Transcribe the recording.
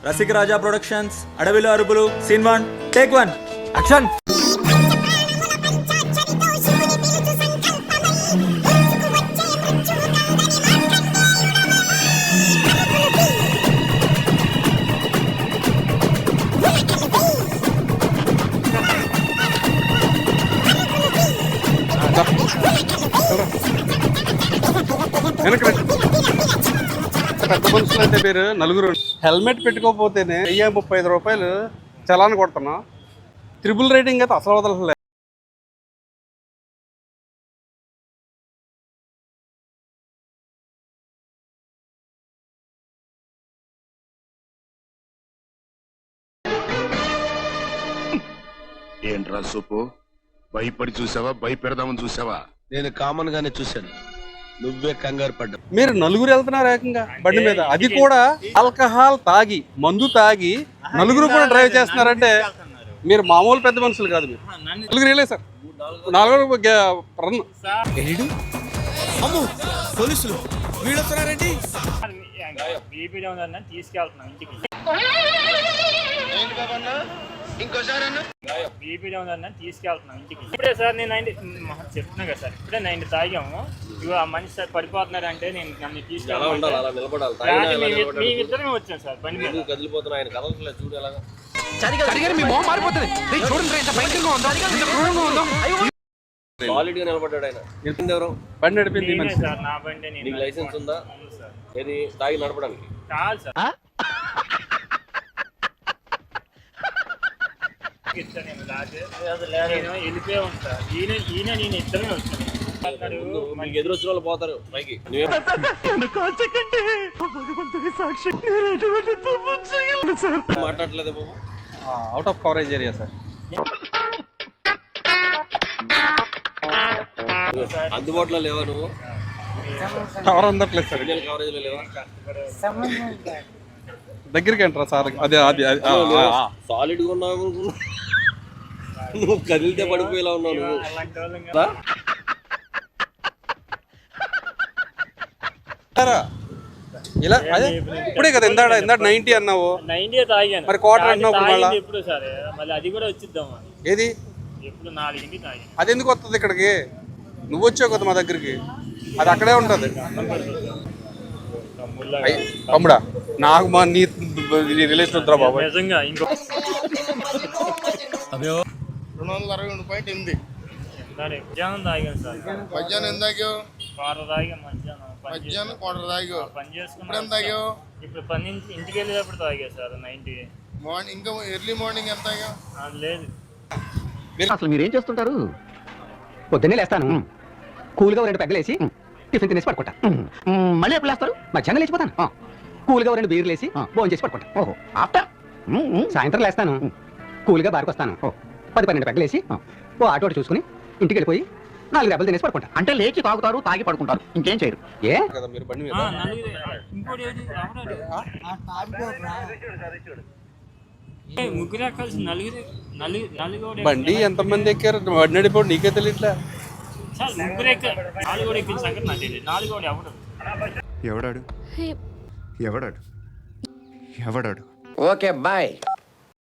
రసిక రాజా productions, అడవిలో అరుపులు, scene 1, take 1, action. పెద్ద మనుషులు అంటే పేరు నలుగురు. హెల్మెట్ పెట్టుకోకపోతేనే 35 రూపాయలు చలాన్ కొడుతున్నాం. ట్రిపుల్ రేటింగ్ అయితే అసలు వదలలేదు. ఏంట్రా సూపు, భయపడి చూసావా భయపెడదామని చూసావా? నేను కామన్ గానే చూశాను, నువ్వే కంగారు పడ్డా. మీరు నలుగురు వెళ్తున్నారు ఏకంగా బండి మీద, అది కూడా ఆల్కహాల్ తాగి, మందు తాగి నలుగురు కూడా డ్రైవ్ చేస్తున్నారంటే మీరు మామూలు పెద్ద మనుషులు కాదు. మీరు నలుగురు వెళ్ళే సార్, నలుగురు పోలీసులు వీడొస్తున్నారండి. తీసుకెళ్తున్నాం ఇంటికి. తీసుకెళ్తున్నాం ఇంటికి. ఇప్పుడే సార్ నేను చెప్తున్నా కదా సార్, ఇప్పుడే 90 తాగాము. ఇగో ఆ మనిషి సార్ పడిపోతున్నారు అంటే నేను నన్ను తీసుకెళ్ళాలి. మేమిద్దరమే వచ్చాం సార్ బండి మీద. బండి నడిపింది సార్ నా బండి. నేను లైసెన్స్ ఉందా? ఏది తాగి నడపడానికి కాదు సార్. నేను వెళ్ళిపోయి ఉంటా. ఈయన నేను ఇద్దరమే వచ్చాను. మీకు ఎదురు వచ్చిన వాళ్ళు పోతారు పైకి. మాట్లాడలేదు బాబు, out of coverage area sir. అందుబాటులో లేవా నువ్వు? కవర్ అందట్లేదు సార్, కవరేజ్ లో లేవా? దగ్గరికి ఎంట్రా సార్. అదే అది సాలిడ్ గా ఉన్నావు నువ్వు, కదిలితే పడిపోయేలా ఉన్నావు నువ్వు. ఇలా అదే ఇప్పుడే కదా ఇందాడ 90 అన్నావు. 90 తాగాను మరి క్వార్టర్ అన్నావు ఇప్పుడు సార్. మళ్ళీ అది కూడా వచ్చిద్దామా? ఏది ఎప్పుడు 4కి తాగాను. అది ఎందుకు వస్తుంది ఇక్కడికి? నువ్వు వచ్చావు కదా మా దగ్గరికి, అది అక్కడే ఉంటుంది. తమ్ముడా నాకు మా నీ రిలేషన్ వద్దురా బాబు. నిజంగా ఇంకో 262.8. మధ్యాహ్నం తాగాను సార్. మధ్యాహ్నం ఎంత తాగావు? క్వార్టర్ తాగాను. మధ్యాహ్నం క్వార్టర్ తాగావు. పని చేసుకున్నాను. ఇప్పుడు ఎంత తాగావు? ఇప్పుడు పని నుంచి ఇంటికి వెళ్ళేటప్పుడు తాగా సార్ 90. మార్నింగ్ ఇంకా ఎర్లీ మార్నింగ్ ఎంత తాగావు? లేదు. అసలు మీరేం చేస్తుంటారు? పొద్దున్నే లేస్తాను, కూల్గా 2 పెగ్గలేసి టిఫిన్ తినేసి పడుకుంటా. మళ్ళీ ఎప్పుడు లేస్తారు? మధ్యాహ్నం లేచిపోతాను. కూల్గా 2 బీర్లు వేసి భోజనం చేసి పడుకుంటా. ఓహో, ఆఫ్టర్ సాయంత్రం లేస్తాను, కూల్గా బారికి వస్తాను, 10-12 పెగ్గలేసి ఓ ఆటో చూసుకుని ఇంటికి వెళ్ళిపోయి 4 దెబ్బలు తినేసి పడుకుంటా. అంటే లేచి తాగుతారు, తాగి పడుకుంటారు, ఇంకేం చేయరు. ఏ కదా మీరు బండి మీద ముగ్గురే కలిసి నలుగురు బండి ఎంతమంది ఎక్కారు? బండి నడిపోడు నీకే తెలియట్లే సార్. ముగ్గురు ఎక్కారు, 4 ఎక్కిన సంగతి నాకు తెలియదు. 4 ఎవడాడు? ఎవడాడు? ఎవడాడు? Okay bye.